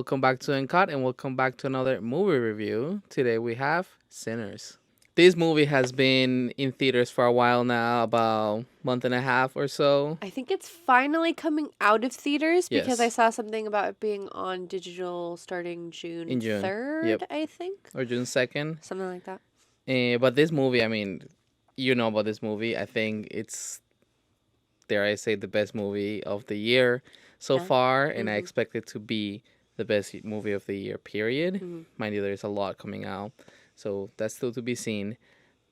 welcome back to Uncut and welcome back to another movie review. Today we have Sinners. This movie has been in theaters for a while now, about a month and a half or so. I think it's finally coming out of theaters because I Yes. saw something about it being on digital starting June In June. 3rd, Yep. I think. Or June 2nd. Something like that. But this movie, I mean, you know about this movie. I think it's, dare I say, the best movie of the year so Yeah. far. And I Mhm. expect it to be the best movie of the year, period. Mhm. Mind you, there's a lot coming out. So that's still to be seen.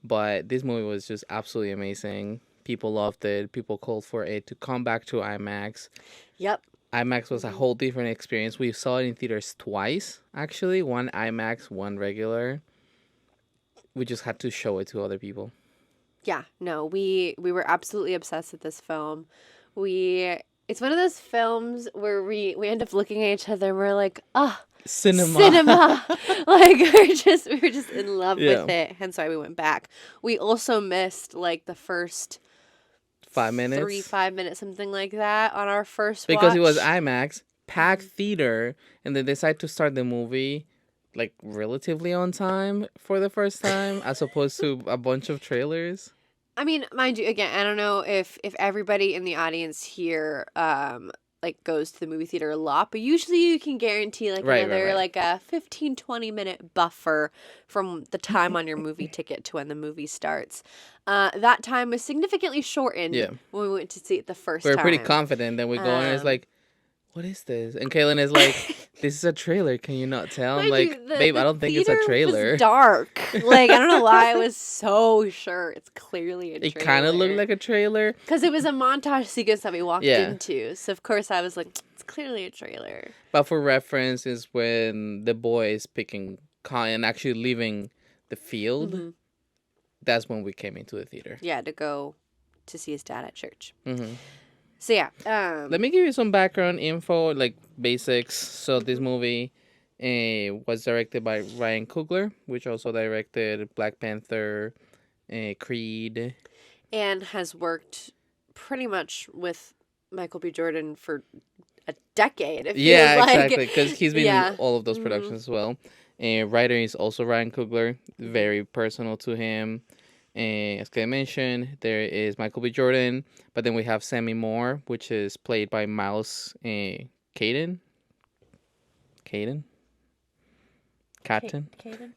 But this movie was just absolutely amazing. People loved it. People called for it to come back to IMAX. Yep. IMAX was a whole different experience. We saw it in theaters twice, actually. One IMAX, one regular. We just had to show it to other people. Yeah, no, we were absolutely obsessed with this film. It's one of those films where we end up looking at each other and we're like, cinema. Like we were just in love with it. Hence why we went back. We also missed like the first 5 minutes. 5 minutes, something like that on our first because watch. it was IMAX, packed theater, and they decided to start the movie like relatively on time for the first time, as opposed to a bunch of trailers. I mean, mind you, again, I don't know if everybody in the audience here like goes to the movie theater a lot, but usually you can guarantee like another like a 15-20 minute buffer from the time on your movie ticket to when the movie starts. That time was significantly shortened when we went to see it the first time. We were pretty confident. Then we go and it's like, what is this? And Kaylin is like, this is a trailer. Can you not tell? I'm like, babe, I don't think it's a trailer. Was dark. Like, I don't know why I was so sure it's clearly a trailer. It kind of looked like a trailer. Because it was a montage sequence that we walked into. So, of course, I was like, it's clearly a trailer. But for reference is when the boy is picking and actually leaving the field. Mm-hmm. That's when we came into the theater. Yeah, to go to see his dad at church. Mm-hmm. So, yeah. Let me give you some background info, like basics. So this movie was directed by Ryan Coogler, which also directed Black Panther, Creed. And has worked pretty much with Michael B. Jordan for a decade. Exactly, because he's been in all of those productions as well. Writer is also Ryan Coogler, very personal to him. As I mentioned, there is Michael B. Jordan, but then we have Sammy Moore, which is played by Miles Caden. Caden? Caden?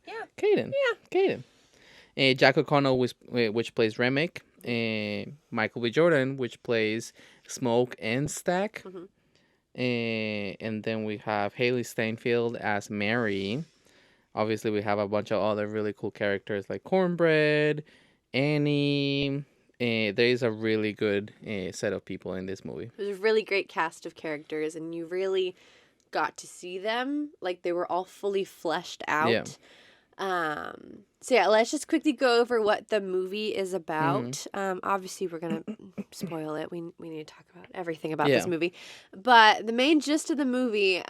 Yeah. Caden. Yeah. Caden. Jack O'Connell, which plays Remick. Michael B. Jordan, which plays Smoke and Stack. Mm-hmm. And then we have Haley Steinfeld as Mary. Obviously, we have a bunch of other really cool characters like Cornbread, Annie. There is a really good set of people in this movie. There's a really great cast of characters, and you really got to see them. Like, they were all fully fleshed out. Yeah. So, yeah, let's just quickly go over what the movie is about. Mm-hmm. Obviously, we're going to spoil it. We need to talk about everything about this movie. But the main gist of the movie,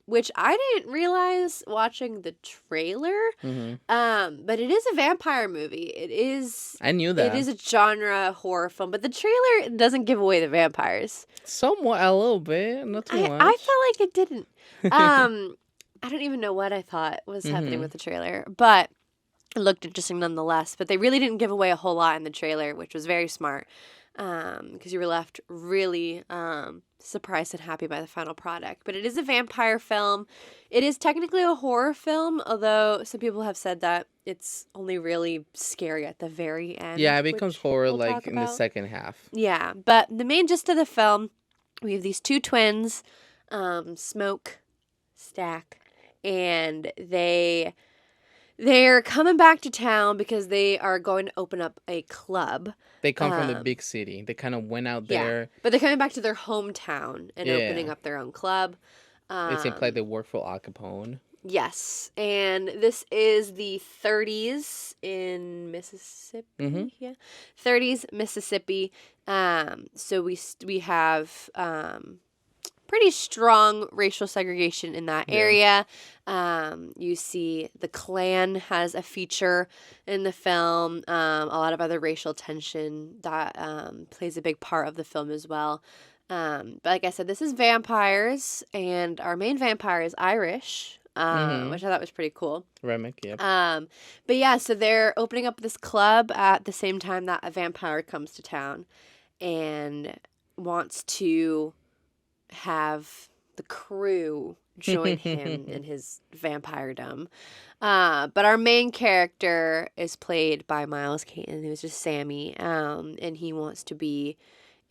which I didn't realize watching the trailer, but it is a vampire movie. It is... I knew that. It is a genre horror film, but the trailer doesn't give away the vampires. Somewhat, a little bit, not too much. I felt like it didn't. I don't even know what I thought was happening with the trailer, but it looked interesting nonetheless. But they really didn't give away a whole lot in the trailer, which was very smart, because you were left really surprised and happy by the final product. But it is a vampire film. It is technically a horror film, although some people have said that it's only really scary at the very end. Yeah, it becomes horror like in the second half. Yeah, but the main gist of the film, we have these two twins, Smoke, Stack, and they're coming back to town because they are going to open up a club. They come from the big city. They kind of went out there. But they're coming back to their hometown and opening up their own club. It's implied they work for Al Capone. Yes, and this is the 30s in Mississippi. Mm-hmm. Yeah, 30s Mississippi. So we have pretty strong racial segregation in that area. You see the Klan has a feature in the film. A lot of other racial tension that plays a big part of the film as well. But like I said, this is vampires, and our main vampire is Irish, which I thought was pretty cool. Remick, yep. But yeah, so they're opening up this club at the same time that a vampire comes to town and wants to have the crew join him in his vampiredom. But our main character is played by Miles Caton, who's just Sammy, and he wants to be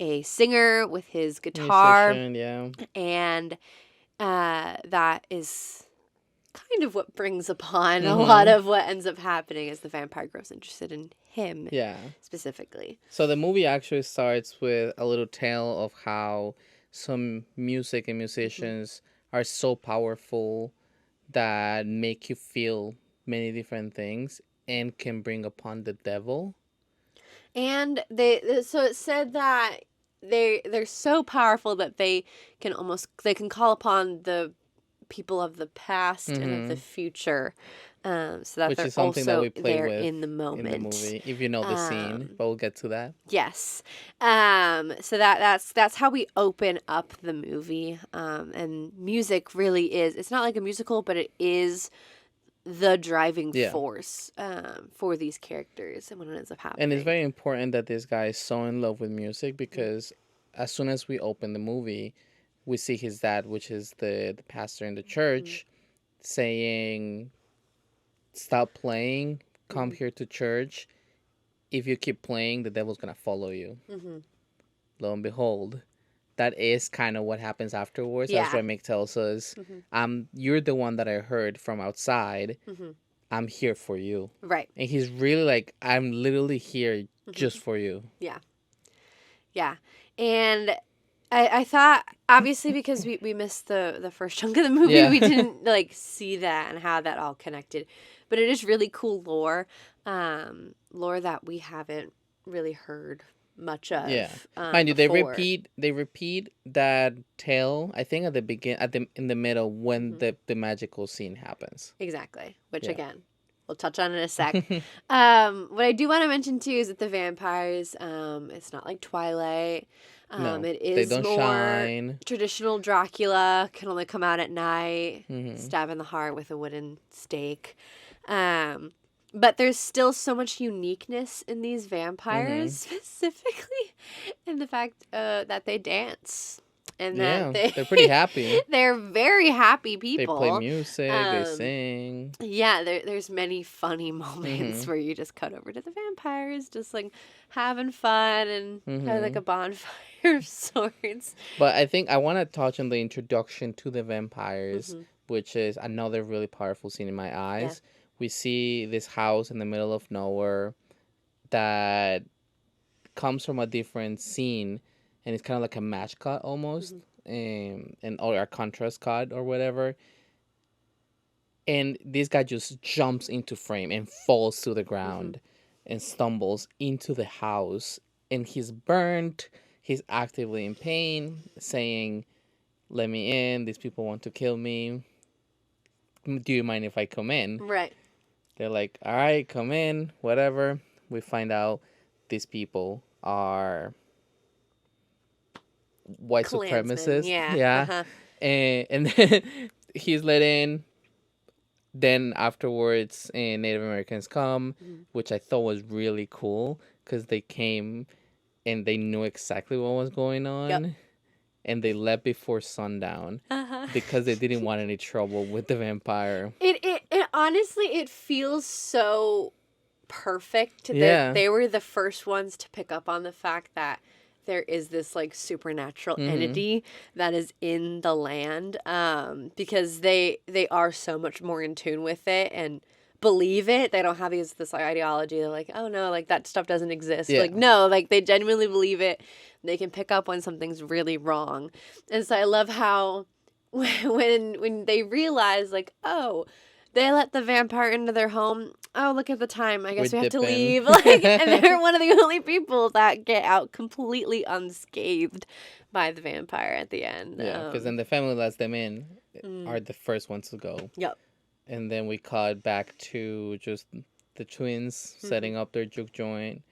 a singer with his guitar. Musician, yeah. And that is kind of what brings upon a lot of what ends up happening as the vampire grows interested in him specifically. So the movie actually starts with a little tale of how some music and musicians are so powerful that make you feel many different things and can bring upon the devil. And so it said that they're so powerful that they can call upon the people of the past and of the future, so that which they're is something also that we play there with in the moment. In the movie, if you know the scene, but we'll get to that. Yes. So that's how we open up the movie. And music really is. It's not like a musical, but it is the driving force for these characters and what ends up happening. And it's very important that this guy is so in love with music because as soon as we open the movie, we see his dad, which is the pastor in the church, saying, "Stop playing, come here to church. If you keep playing, the devil's going to follow you." Lo and behold, that is kind of what happens afterwards, as Remick tells us. You're the one that I heard from outside. I'm here for you. Right. And he's really like, I'm literally here just for you. Yeah. Yeah. And I thought, obviously, because we missed the first chunk of the movie, we didn't see that and how that all connected. But it is really cool lore that we haven't really heard much of. Yeah, mind you, before. they repeat that tale. I think in the middle when the magical scene happens. Exactly, which again we'll touch on in a sec. What I do want to mention too is that the vampires, it's not like Twilight. No, it is they don't more shine. Traditional Dracula, can only come out at night, stab in the heart with a wooden stake. But there's still so much uniqueness in these vampires, specifically in the fact that they dance. And that they're pretty happy. They're very happy people. They play music, they sing. Yeah, there's many funny moments where you just cut over to the vampires, just having fun and have a bonfire of sorts. But I think I want to touch on the introduction to the vampires, which is another really powerful scene in my eyes. Yeah. We see this house in the middle of nowhere that comes from a different scene, and it's kind of like a match cut almost, or a contrast cut or whatever. And this guy just jumps into frame and falls to the ground and stumbles into the house. And he's burnt. He's actively in pain, saying, "Let me in. These people want to kill me. Do you mind if I come in?" Right. They're like, "All right, come in, whatever." We find out these people are white supremacists. Yeah. And then he's let in. Then afterwards, Native Americans come, which I thought was really cool because they came and they knew exactly what was going on. Yep. And they left before sundown because they didn't want any trouble with the vampire. It honestly, it feels so perfect that they were the first ones to pick up on the fact that there is this supernatural entity that is in the land, because they are so much more in tune with it and believe it. They don't have this ideology. They're like, oh no, that stuff doesn't exist. Yeah. No, they genuinely believe it. They can pick up when something's really wrong. And so I love how when they realize oh, they let the vampire into their home. Oh, look at the time. I guess we have to leave. And they're one of the only people that get out completely unscathed by the vampire at the end. Yeah, because then the family lets them in, are the first ones to go. Yep. And then we cut back to just the twins setting up their juke joint.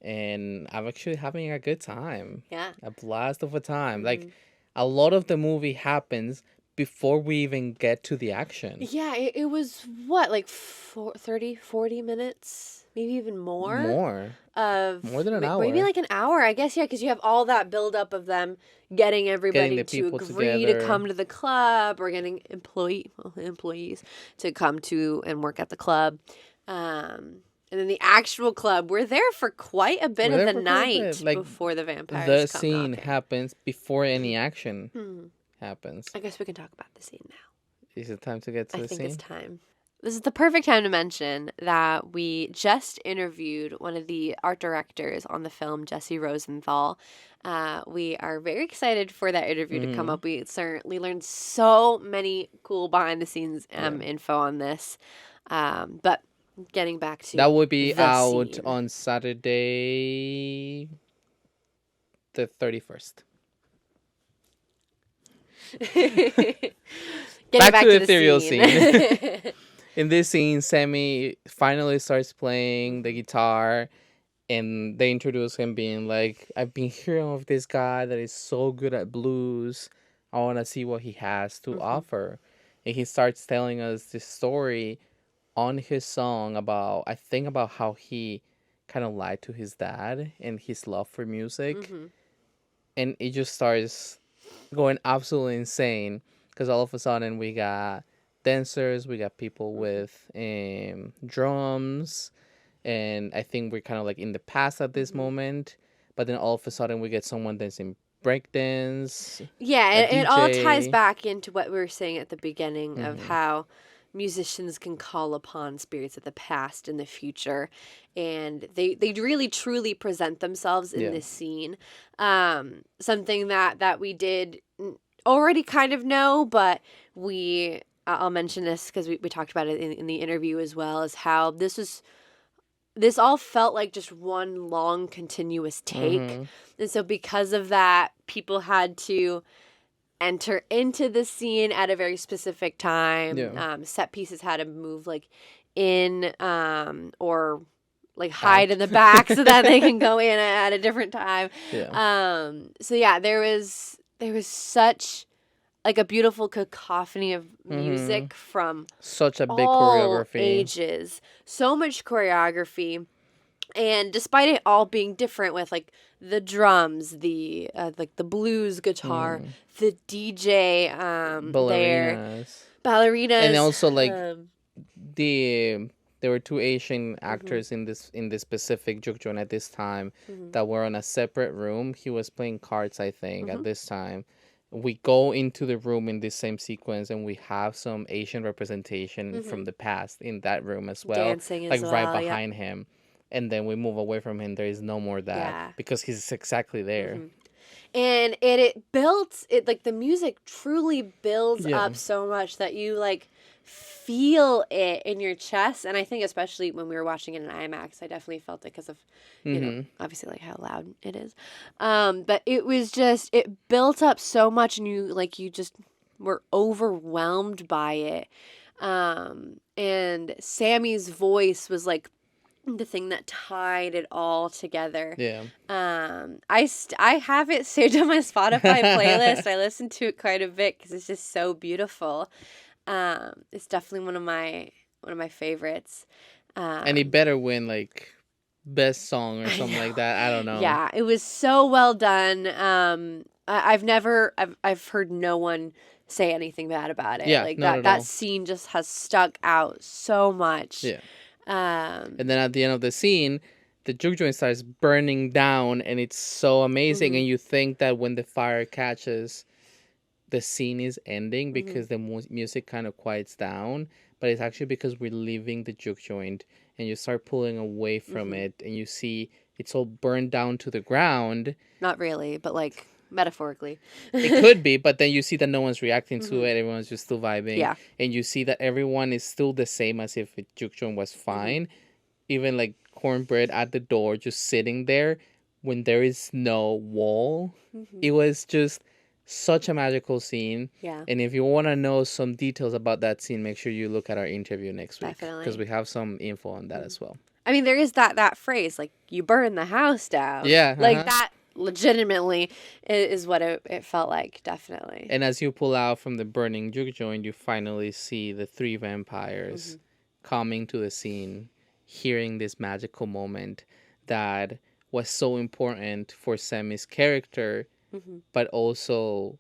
and I'm actually having a good time. Yeah. A blast of a time. Like, Mhm. a lot of the movie happens before we even get to the action. Yeah, it was what, like 30, 40 minutes, maybe even more More than an maybe hour. like an hour, I guess. Yeah, because you have all that buildup of them getting Getting everybody the to people agree to together. come to the club, or getting employees to come to and work at the club. And then the actual club, we're there for quite a bit We're of there the for quite a night bit. Like, before the vampires the come scene knocking. happens before any action Hmm. happens. I guess we can talk about the scene now. Is it time to get to I the think it's scene? time. This is the perfect time to mention that we just interviewed one of the art directors on the film, Jesse Rosenthal. We are very excited for that interview to come up. We certainly learned so many cool behind the scenes info on this. But getting back to That would be the out scene. on Saturday the 31st. Back to the the ethereal scene. In this scene, Sammy finally starts playing the guitar, and they introduce him being like, I've been hearing of this guy that is so good at blues. I want to see what he has to offer. And he starts telling us this story on his song about, I think, about how he kind of lied to his dad and his love for music. And it just starts going absolutely insane because all of a sudden we got dancers, we got people with drums, and I think we're kind of like in the past at this moment. But then all of a sudden we get someone dancing breakdance, Yeah, a it all ties DJ. back into what we were saying at the beginning of how musicians can call upon spirits of the past and the future, and they really truly present themselves in Yeah. this scene. Something that we did already kind of know, but I'll mention this because we talked about it in the interview as well, is how this all felt like just one long continuous take. And so because of that, people had to enter into the scene at a very specific time. Yeah. Set pieces had to move like in or like hide in the back so that they can go in at a different time. Yeah. So yeah, there was such like a beautiful cacophony of music from Such a big all choreography. ages. So much choreography. And despite it all being different with like the drums, the like the blues guitar, the DJ ballerinas, And also like um, there were two Asian actors in this specific juke joint at this time that were on a separate room. He was playing cards, I think, at this time. We go into the room in this same sequence, and we have some Asian representation from the past in that room as well, dancing like as right well. behind him. And then we move away from him. There is no more that Yeah. because he's exactly there. And it built it, like the music truly builds Yeah. up so much that you like feel it in your chest. And I think especially when we were watching it in IMAX, I definitely felt it because of you know obviously like how loud it is. But it was just it built up so much, and you just were overwhelmed by it. And Sammy's voice was like the thing that tied it all together. Yeah. I have it saved on my Spotify playlist. I listen to it quite a bit because it's just so beautiful. It's definitely one of my favorites. And he better win like best song or something like that. I don't know. Yeah, it was so well done. I've heard no one say anything bad about it. Yeah, like not at that all. scene just has stuck out so much. Yeah. And then at the end of the scene, the juke joint starts burning down, and it's so amazing. And you think that when the fire catches, the scene is ending because the music kind of quiets down. But it's actually because we're leaving the juke joint, and you start pulling away from it, and you see it's all burned down to the ground. Not really, but like metaphorically. It could be, but then you see that no one's reacting to it. Everyone's just still vibing. Yeah. And you see that everyone is still the same as if the juke joint was fine. Even like cornbread at the door, just sitting there when there is no wall. It was just such a magical scene. Yeah. And if you want to know some details about that scene, make sure you look at our interview next week. Definitely. Because we have some info on that as well. I mean, there is that phrase, like, you burn the house down. Yeah. Like, that legitimately is what it felt like, definitely. And as you pull out from the burning juke joint, you finally see the three vampires coming to the scene, hearing this magical moment that was so important for Sammy's character, but also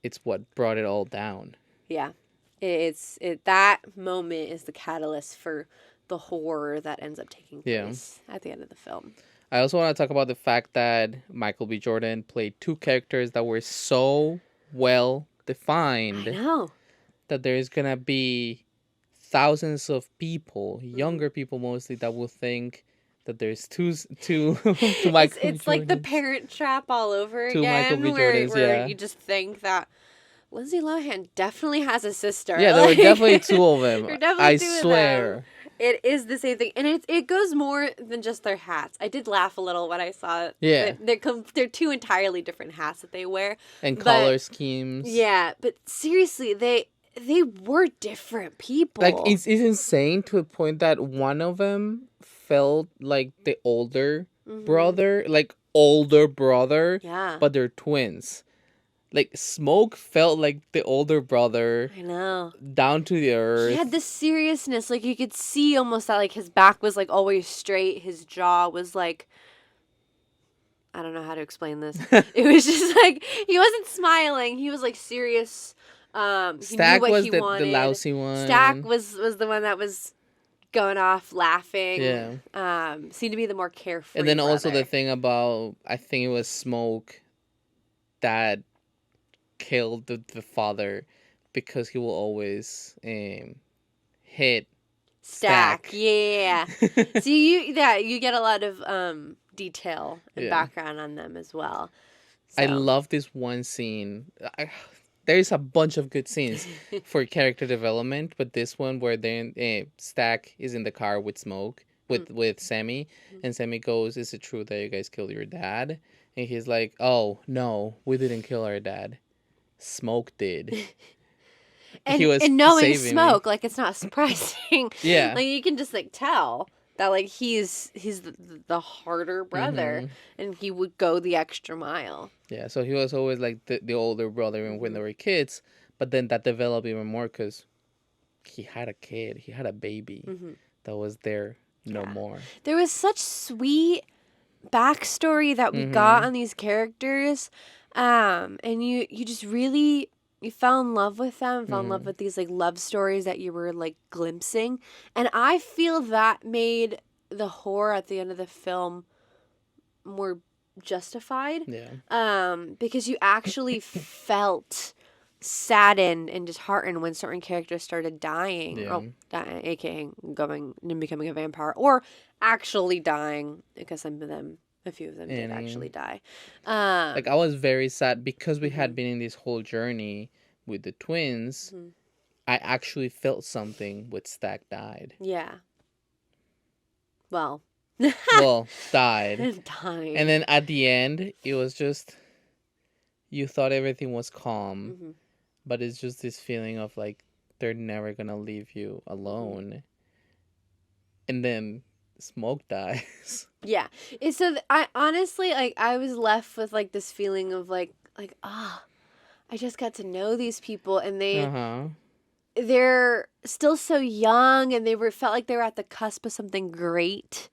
it's what brought it all down. Yeah. That moment is the catalyst for the horror that ends up taking place at the end of the film. I also want to talk about the fact that Michael B. Jordan played two characters that were so well defined. I know. That there's going to be thousands of people, younger people mostly, that will think that there's two Michael B. It's like the Parent Trap all over two again. Michael B. Jordans, where you just think that Lindsay Lohan definitely has a sister. Yeah, there were definitely two of them. There definitely I two of swear. them. It is the same thing, and it goes more than just their hats. I did laugh a little when I saw it. Yeah, they're two entirely different hats that they wear and color schemes. Yeah, but seriously, they were different people. Like it's insane to a point that one of them felt like the older brother, like older brother. Yeah, but they're twins. Like, Smoke felt like the older brother. I know. Down to the earth. He had this seriousness. Like, you could see almost that, like, his back was, like, always straight. His jaw was, like... I don't know how to explain this. It was just, like... He wasn't smiling. He was, like, serious. Stack was the lousy one. Stack was the one that was going off laughing. Yeah. Seemed to be the more carefree And then brother. also the thing about... I think it was Smoke that... killed the father because he will always hit Stack. Yeah. So you get a lot of detail and background on them as well. So. I love this one scene. There's a bunch of good scenes for character development, but this one where then Stack is in the car with Smoke with Sammy, and Sammy goes, "Is it true that you guys killed your dad?" And he's like, "Oh no, we didn't kill our dad. Smoke did." And knowing Smoke, like, it's not surprising. Yeah. Like, you can just, like, tell that, like, he's the harder brother, and he would go the extra mile. Yeah, so he was always, like, the older brother when they were kids, but then that developed even more because he had a kid. He had a baby that was there no more. There was such sweet backstory that we got on these characters. And you just really, you fell in love with them, fell in love with these, like, love stories that you were, like, glimpsing. And I feel that made the horror at the end of the film more justified. Yeah. Because you actually felt saddened and disheartened when certain characters started dying. Yeah. AKA going and becoming a vampire, or actually dying, because a few of them did actually die. Like, I was very sad because we had been in this whole journey with the twins. I actually felt something when Stack died. Yeah. Well, died. Dying. And then at the end, it was just, you thought everything was calm, but it's just this feeling of, like, they're never gonna leave you alone. And then Smoke dies. Yeah. So I honestly, like, I was left with, like, this feeling of, like, I just got to know these people, and they're still so young, and felt like they were at the cusp of something great.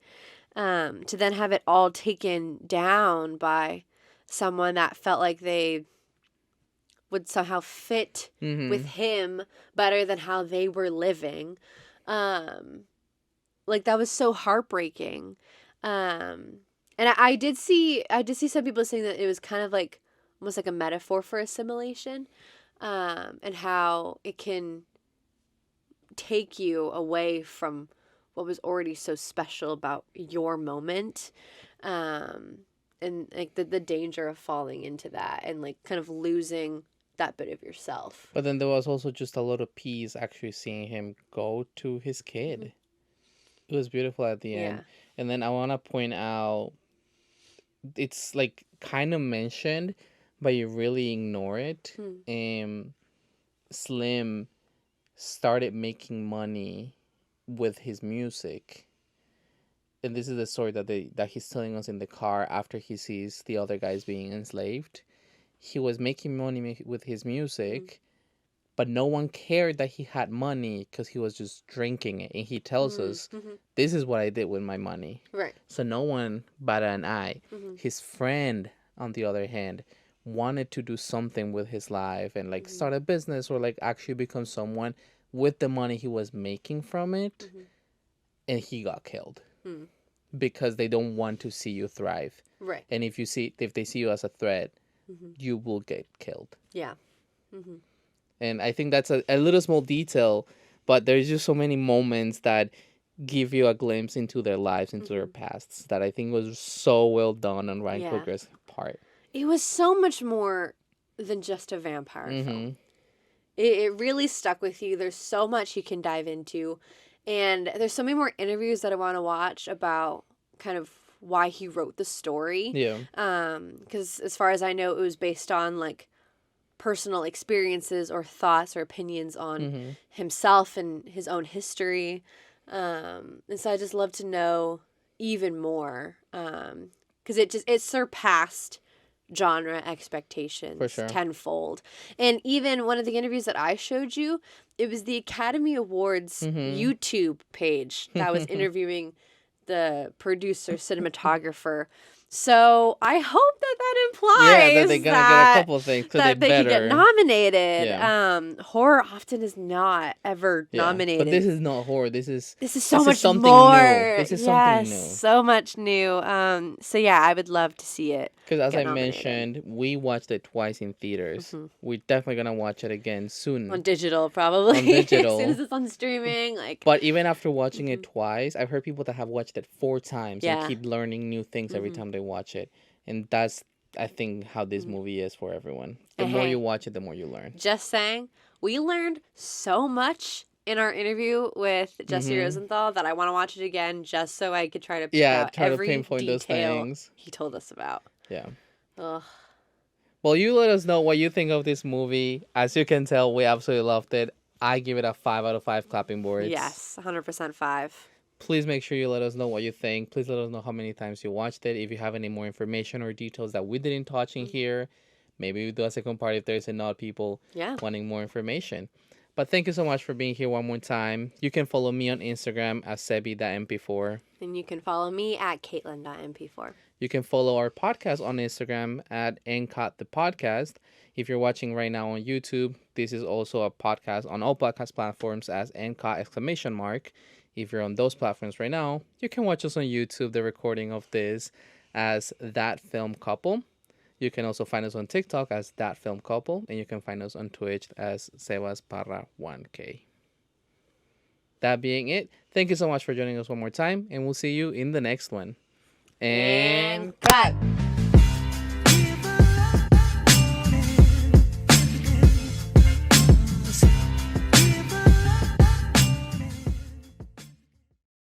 To then have it all taken down by someone that felt like they would somehow fit with him better than how they were living. Like, that was so heartbreaking. And I did see some people saying that it was kind of like almost like a metaphor for assimilation, and how it can take you away from what was already so special about your moment, and like the danger of falling into that and, like, kind of losing that bit of yourself. But then there was also just a lot of peace actually seeing him go to his kid. It was beautiful at the end. And then I want to point out, it's, like, kind of mentioned, but you really ignore it. Slim started making money with his music. and this is the story that he's telling us in the car after he sees the other guys being enslaved. He was making money with his music, but no one cared that he had money because he was just drinking it. And he tells us, this is what I did with my money. Right. So no one batted an eye. His friend, on the other hand, wanted to do something with his life and like start a business or like actually become someone with the money he was making from it. And he got killed because they don't want to see you thrive. Right. And if they see you as a threat, you will get killed. Yeah. And I think that's a little small detail, but there's just so many moments that give you a glimpse into their lives, into their pasts, that I think was so well done on Ryan Coogler's part. It was so much more than just a vampire film. It really stuck with you. There's so much you can dive into. And there's so many more interviews that I want to watch about kind of why he wrote the story. Yeah. Because as far as I know, it was based on like personal experiences or thoughts or opinions on himself and his own history. And so I just love to know even more. Because it surpassed genre expectations For sure. tenfold. And even one of the interviews that I showed you, it was the Academy Awards YouTube page that was interviewing the producer, cinematographer. So I hope that implies that they're gonna get a couple of things that they could get nominated. Yeah. Horror often is not ever nominated. But this is not horror. This is so much something more. new. This is something new. So much new. So yeah, I would love to see it. Because as I nominated. mentioned, we watched it twice in theaters. We're definitely gonna watch it again soon. On digital, probably. On digital. As soon as it's on streaming, like. But even after watching it twice, I've heard people that have watched it 4 times and Yeah. keep learning new things every time they watch it. And that's, I think, how this movie is for everyone. The more you watch it, the more you learn. Just saying, we learned so much in our interview with Jesse Rosenthal that I want to watch it again just so I could try to pick out every to pinpoint detail those things he told us about. Yeah. Ugh. Well, you let us know what you think of this movie. As you can tell, we absolutely loved it. I give it a 5 out of 5 clapping boards. Yes, 100% 5. Please make sure you let us know what you think. Please let us know how many times you watched it. If you have any more information or details that we didn't touch in here, maybe we do a second part if there's enough people wanting more information. But thank you so much for being here one more time. You can follow me on Instagram at sebi.mp4. And you can follow me at caitlin.mp4. You can follow our podcast on Instagram at NCOT the podcast. If you're watching right now on YouTube, this is also a podcast on all podcast platforms as NCOT ! If you're on those platforms right now, you can watch us on YouTube, the recording of this, as That Film Couple. You can also find us on TikTok as That Film Couple, and you can find us on Twitch as Sebas Parra 1K. That being it, thank you so much for joining us one more time, and we'll see you in the next one. And cut!